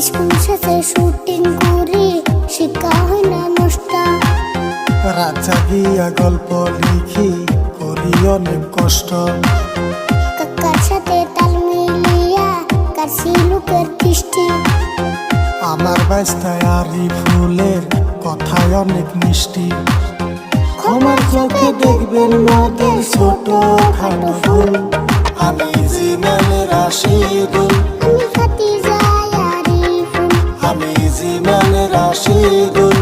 School শেষে shooting করি, শিক্ষা হয় না নষ্ট। রাত জাগিয়া গল্প লিখি, করি অনেক কষ্ট। কাকার সাথে তাল মিলিয়া কাটছি লোকের দৃষ্টি। আমার বাইস্তায় আরি ফুলের কথায় অনেক মিষ্টি। ক্ষমার চোখে দেখবেন মোদের ছোট খাটো ফুল। আমি জিমেলের রাশিদুল, আমি খাতি যাই আরিফুল। আমি জিমেলের রাশিদুল।